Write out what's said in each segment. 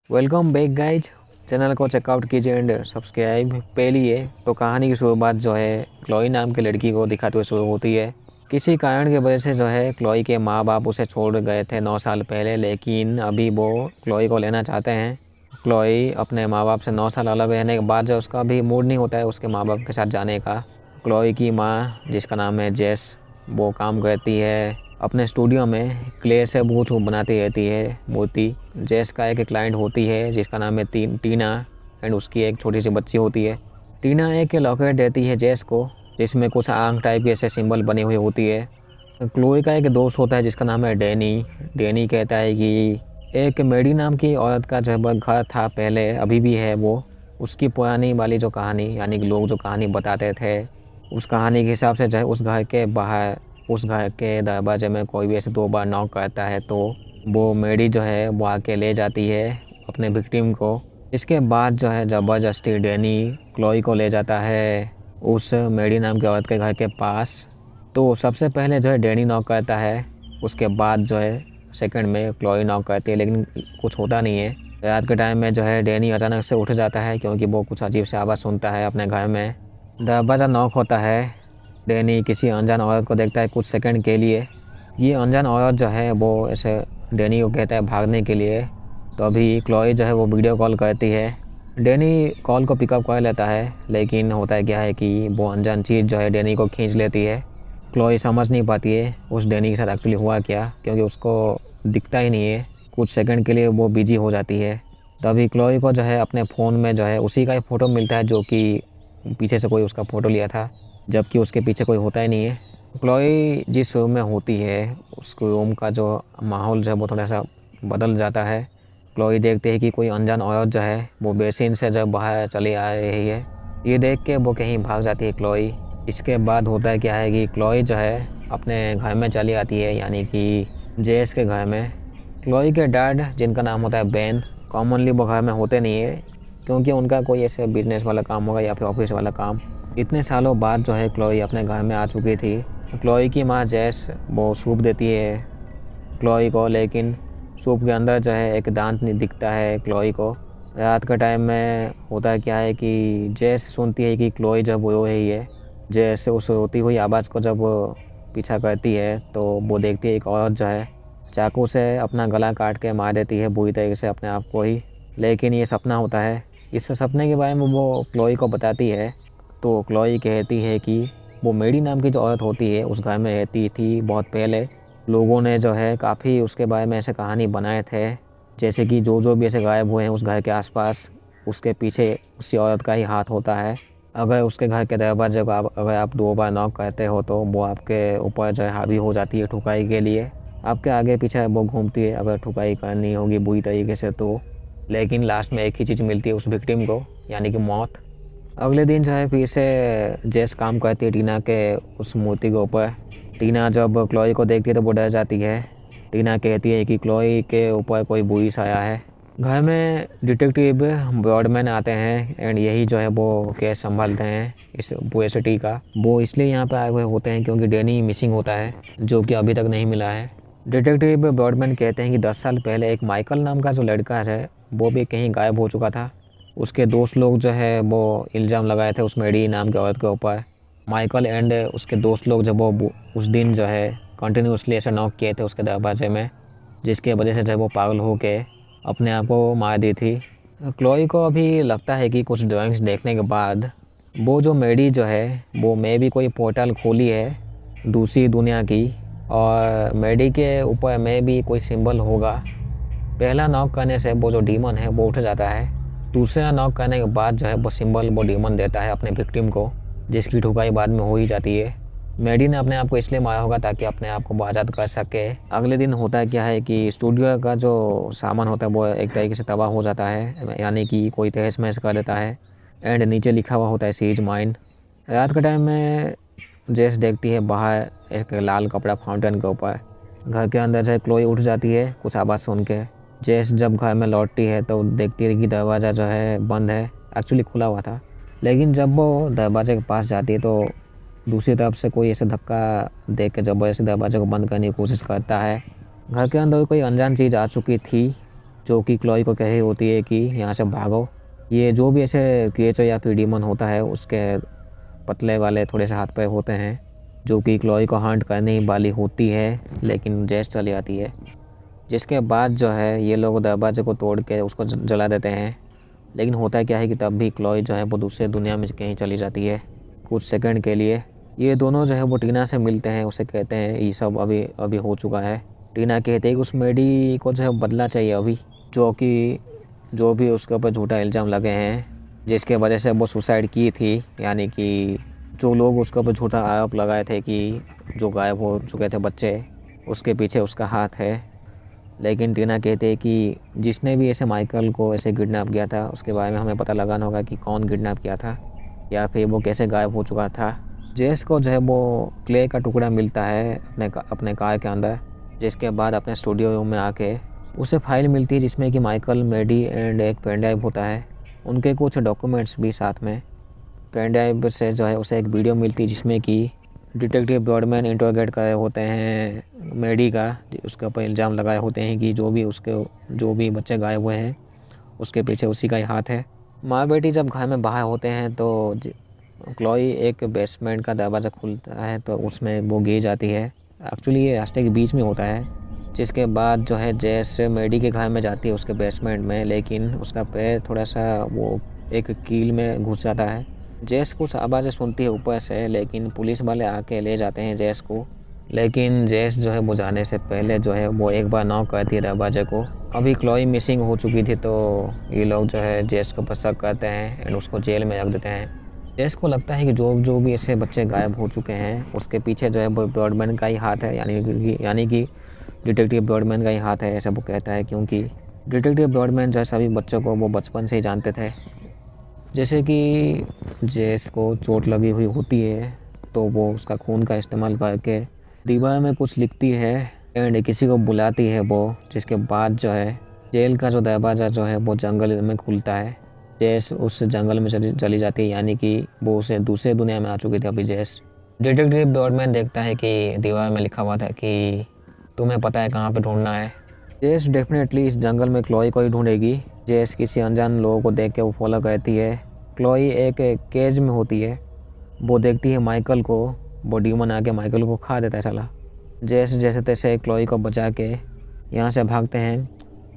Welcome back guys. Channel को checkout कीजिए and subscribe पहली है। तो कहानी की शुरुआत जो है क्लोई नाम की लड़की को दिखाते हुए शुरू होती है। किसी कारण की वजह से जो है क्लोई के माँ बाप उसे छोड़ गए थे 9 साल पहले, लेकिन अभी वो क्लोई को लेना चाहते हैं। क्लोई अपने माँ बाप से 9 साल अलग रहने के बाद जो उसका भी मूड नहीं होता है उसके माँ बाप के साथ जाने का। क्लोई की माँ, जिसका नाम है जेस, वो काम करती है अपने स्टूडियो में, क्ले से बूथ बनाती रहती है मूर्ति। जेस का एक क्लाइंट होती है जिसका नाम है टीना एंड उसकी एक छोटी सी बच्ची होती है। टीना एक लॉकेट देती है जेस को जिसमें कुछ आंख टाइप के ऐसे सिंबल बने हुए होती है। क्लोई का एक दोस्त होता है जिसका नाम है डैनी। डैनी कहता है कि एक मेडी नाम की औरत का जो है घर था पहले, अभी भी है वो। उसकी पुरानी वाली जो कहानी, यानी कि लोग जो कहानी बताते थे, उस कहानी के हिसाब से जो है उस घर के बाहर, उस घर के दरवाजे में कोई भी ऐसे 2 बार नॉक करता है तो वो मेडी जो है वो आके ले जाती है अपने विक्टिम को। इसके बाद जो है ज़बरदस्ती डैनी क्लोई को ले जाता है उस मेडी नाम की औरत के घर के पास। तो सबसे पहले जो है डैनी नॉक करता है, उसके बाद जो है सेकंड में क्लोई नॉक करती है, लेकिन कुछ होता नहीं है। रात के टाइम में जो है डैनी अचानक से उठ जाता है क्योंकि वो कुछ अजीब सी आवाज़ सुनता है अपने घर में। दरवाज़ा नॉक होता है। डैनी किसी अनजान औरत को देखता है कुछ सेकंड के लिए। ये अनजान औरत जो है वो ऐसे डैनी को कहता है भागने के लिए। तो अभी क्लोई जो है वो वीडियो कॉल करती है। डैनी कॉल को पिकअप कर लेता है, लेकिन होता क्या है कि वो अनजान चीज़ जो है डैनी को खींच लेती है। क्लोई समझ नहीं पाती है उस डैनी के साथ एक्चुअली हुआ क्या, क्योंकि उसको दिखता ही नहीं है। कुछ सेकंड के लिए वो बिजी हो जाती है। तभी क्लोई को जो है अपने फ़ोन में जो है उसी का ही फ़ोटो मिलता है जो कि पीछे से कोई उसका फ़ोटो लिया था, जबकि उसके पीछे कोई होता ही नहीं है। क्लोई जिस रूम में होती है उस रूम का जो माहौल जो है वो थोड़ा सा बदल जाता है। क्लोई देखती है कि कोई अनजान औरत जो है वो बेसिन से जो बाहर चली आ रही है। ये देख के वो कहीं भाग जाती है क्लोई। इसके बाद होता है क्या है कि क्लोई जो है अपने घर में चली आती है, यानी कि जेस के घर में। क्लोई के डैड, जिनका नाम होता है बेन, कॉमनली वो घर में होते नहीं है क्योंकि उनका कोई ऐसे बिजनेस वाला काम होगा या फिर ऑफिस वाला काम। इतने सालों बाद जो है क्लोई अपने घर में आ चुकी थी। क्लोई की माँ जेस वो सूप देती है क्लोई को, लेकिन सूप के अंदर जो है एक दांत नहीं दिखता है क्लोई को। रात के टाइम में होता क्या है कि जेस सुनती है कि क्लोई जब रो रही है। जेस उस रोती हुई आवाज़ को जब पीछा करती है तो वो देखती है एक औरत जो है चाकू से अपना गला काट के मार देती है बुरी तरीके से अपने आप को ही। लेकिन ये सपना होता है। इस सपने के बारे में वो क्लोई को बताती है तो क्लोई कहती है कि वो मेडी नाम की जो औरत होती है उस घर में रहती थी बहुत पहले। लोगों ने जो है काफ़ी उसके बारे में ऐसे कहानी बनाए थे, जैसे कि जो भी ऐसे गायब हुए हैं उस घर के आसपास, उसके पीछे उसी औरत का ही हाथ होता है। अगर उसके घर के दरवाजे को अगर आप 2 बार नॉक करते हो तो वो आपके ऊपर जो है हावी हो जाती है ठुकाई के लिए। आपके आगे पीछे वो घूमती है अगर ठुकाई करनी होगी बुरी तरीके से तो। लेकिन लास्ट में एक ही चीज़ मिलती है उस विक्टिम को, यानी कि मौत। अगले दिन जो है फिर से जेस काम करती है टीना के उस मूर्ति के ऊपर। टीना जब क्लोई को देखती है तो वो डर जाती है। टीना कहती है कि क्लोई के ऊपर कोई बुरी साया है। घर में डिटेक्टिव ब्रॉडमैन आते हैं एंड यही जो है वो केस संभालते हैं इस पूरे सिटी का। वो इसलिए यहाँ पे आए हुए होते हैं क्योंकि डैनी मिसिंग होता है, जो कि अभी तक नहीं मिला है। डिटेक्टिव ब्रॉडमैन कहते हैं कि 10 साल पहले एक माइकल नाम का जो लड़का है वो भी कहीं गायब हो चुका था। उसके दोस्त लोग जो है वो इल्ज़ाम लगाए थे उस मेडी नाम की औरत के ऊपर। माइकल एंड उसके दोस्त लोग जब वो उस दिन जो है कंटिन्यूसली ऐसे नॉक किए थे उसके दरवाजे में, जिसके वजह से जब वो पागल हो के अपने आप को मार दी थी। क्लोई को अभी लगता है कि कुछ ड्राइंग्स देखने के बाद वो जो मेडी जो है वो मे भी कोई पोर्टल खोली है दूसरी दुनिया की, और मेडी के ऊपर मे भी कोई सिंबल होगा। पहला नॉक करने से वो जो डीमन है वो उठ जाता है। दूसरा नॉक करने के बाद जो है वो सिंबल वो डीमन देता है अपने विक्टिम को, जिसकी ठुकाई बाद में हो ही जाती है। मेडी ने अपने आप को इसलिए मारा होगा ताकि अपने आप को वो आज़ाद कर सके। अगले दिन होता है क्या है कि स्टूडियो का जो सामान होता है वो एक तरीके से तबाह हो जाता है, यानी कि कोई तहस महस कर देता है एंड नीचे लिखा हुआ होता है सीज माइन। रात के टाइम में जेस देखती है बाहर एक लाल कपड़ा फाउंटेन के ऊपर। घर के अंदर जो है क्लोई उठ जाती है कुछ आवाज़ सुन के। जेस जब घर में लौटती है तो देखती है कि दरवाज़ा जो है बंद है, एक्चुअली खुला हुआ था। लेकिन जब वो दरवाजे के पास जाती है तो दूसरी तरफ से कोई ऐसे धक्का दे के ज़बरदस्ती दरवाजे को बंद करने की कोशिश करता है। घर के अंदर कोई अनजान चीज़ आ चुकी थी जो कि क्लॉई को कही होती है कि यहाँ से भागो। ये जो भी ऐसे क्रिएचर या फिर डीमन होता है उसके पतले वाले थोड़े से हाथ पैर होते हैं, जो कि क्लॉई को हंट करने वाली होती है, लेकिन जेस चली आती है। जिसके बाद जो है ये लोग दरवाजे को तोड़ के उसको जला देते हैं। लेकिन होता क्या है कि तब भी क्लॉई जो है वो दूसरे दुनिया में कहीं चली जाती है कुछ सेकंड के लिए। ये दोनों जो है वो टीना से मिलते हैं, उसे कहते हैं ये सब अभी हो चुका है। टीना कहते हैं कि उस मेडी को जो है बदला चाहिए अभी, जो भी उसके ऊपर झूठा इल्ज़ाम लगे हैं जिसके वजह से वो सुसाइड की थी। यानी कि जो लोग उसके ऊपर झूठा आरोप लगाए थे कि जो गायब हो चुके थे बच्चे, उसके पीछे उसका हाथ है। लेकिन टीना कहते हैं कि जिसने भी ऐसे माइकल को ऐसे किडनैप किया था उसके बारे में हमें पता लगाना होगा कि कौन किडनैप किया था या फिर वो कैसे गायब हो चुका था। जेस को जो है वो क्ले का टुकड़ा मिलता है अपने कार के अंदर, जिसके बाद अपने स्टूडियो रूम में आके उसे फाइल मिलती है जिसमें कि माइकल, मेडी एंड एक पेन ड्राइव होता है, उनके कुछ डॉक्यूमेंट्स भी साथ में। पेन ड्राइव से जो है उसे एक वीडियो मिलती है जिसमें कि डिटेक्टिव ब्रॉडमैन इंटरोगेट कर रहे होते हैं मेडी का, उसके ऊपर इल्ज़ाम लगाए होते हैं कि जो भी बच्चे गायब हुए हैं उसके पीछे उसी का ही हाथ है। माँ बेटी जब घर में बाहर होते हैं तो क्लॉई एक बेसमेंट का दरवाज़ा खुलता है तो उसमें वो गिर जाती है। एक्चुअली ये रास्ते के बीच में होता है। जिसके बाद जो है जेस मेडी के घर में जाती है उसके बेसमेंट में, लेकिन उसका पैर थोड़ा सा वो एक कील में घुस जाता है। जेस कुछ आवाज़ें सुनती है ऊपर से, लेकिन पुलिस वाले आके ले जाते हैं जेस को। लेकिन जेस जो है वो जाने से पहले जो है वो एक बार नॉक करती है दरवाजे को। अभी क्लॉई मिसिंग हो चुकी थी तो ये लोग जो है जेस को शक करते हैं एंड उसको जेल में रख देते हैं। जेस को लगता है कि जो भी ऐसे बच्चे गायब हो चुके हैं उसके पीछे जो है वो ब्रॉडमैन का ही हाथ है, यानी कि डिटेक्टिव ब्रॉडमैन का ही हाथ है, ऐसा वो कहता है। क्योंकि डिटेक्टिव ब्रॉडमैन जो है सभी बच्चों को वो बचपन से ही जानते थे। जैसे कि जेस को चोट लगी हुई होती है तो वो उसका खून का इस्तेमाल करके दीवार में कुछ लिखती है एंड किसी को बुलाती है वो। जिसके बाद जो है जेल का जो दरवाज़ा जो है वो जंगल में खुलता है। जेस उस जंगल में चली जाती है, यानी कि वो उसे दूसरे दुनिया में आ चुकी थी अभी जेस। डिटेक्टिव ब्रॉडमैन देखता है कि दीवार में लिखा हुआ था कि तुम्हें पता है कहाँ पे ढूंढना है। जेस डेफिनेटली इस जंगल में क्लॉई को ही ढूंढेगी। जेस किसी अनजान लोगों को देख के वो फॉलो करती है। क्लॉई एक केज में होती है, वो देखती है माइकल को, वो डीमन आके माइकल को खा देता है साला। जेस जैसे तैसे क्लॉई को बचा के यहाँ से भागते हैं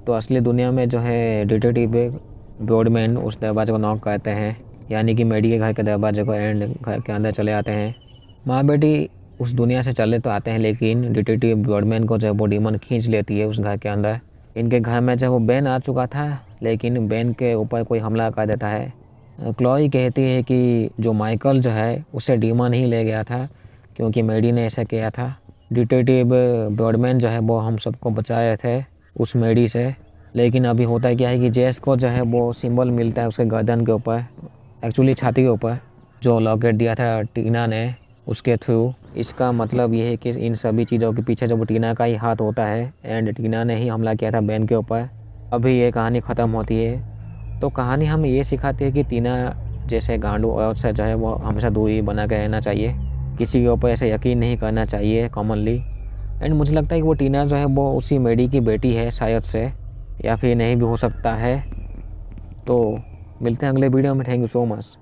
तो असली दुनिया में जो है डिटेक्टिव ब्रॉडमैन उस दरवाजे को नॉक करते हैं, यानी कि मेडी के घर के दरवाजे को, एंड घर के अंदर चले आते हैं। माँ बेटी उस दुनिया से चले तो आते हैं, लेकिन डिटेक्टिव ब्रॉडमैन को जो वो डीमन खींच लेती है उस घर के अंदर। इनके घर में जब वो बेन आ चुका था, लेकिन बेन के ऊपर कोई हमला कर देता है। क्लॉई कहती है कि जो माइकल जो है उसे डीमन ही ले गया था क्योंकि मेडी ने ऐसा किया था। डिटेक्टिव ब्रॉडमैन जो है वो हम सबको बचाए थे उस मेडी से। लेकिन अभी होता क्या है कि जेस को जो है वो सिंबल मिलता है उसके गर्दन के ऊपर, एक्चुअली छाती के ऊपर, जो लॉकेट दिया था टीना ने उसके थ्रू। इसका मतलब ये है कि इन सभी चीज़ों के पीछे जो टीना का ही हाथ होता है एंड टीना ने ही हमला किया था बेन के ऊपर। अभी ये कहानी ख़त्म होती है तो कहानी हमें ये सिखाती है कि टीना जैसे गांडू औरत से जो है वो हमेशा दूरी बना के रहना चाहिए, किसी के ऊपर ऐसे यकीन नहीं करना चाहिए कॉमनली। एंड मुझे लगता है कि वो टीना जो है वो उसी मेडी की बेटी है शायद से, या फिर नहीं भी हो सकता है। तो मिलते हैं अगले वीडियो में। Thank you so much.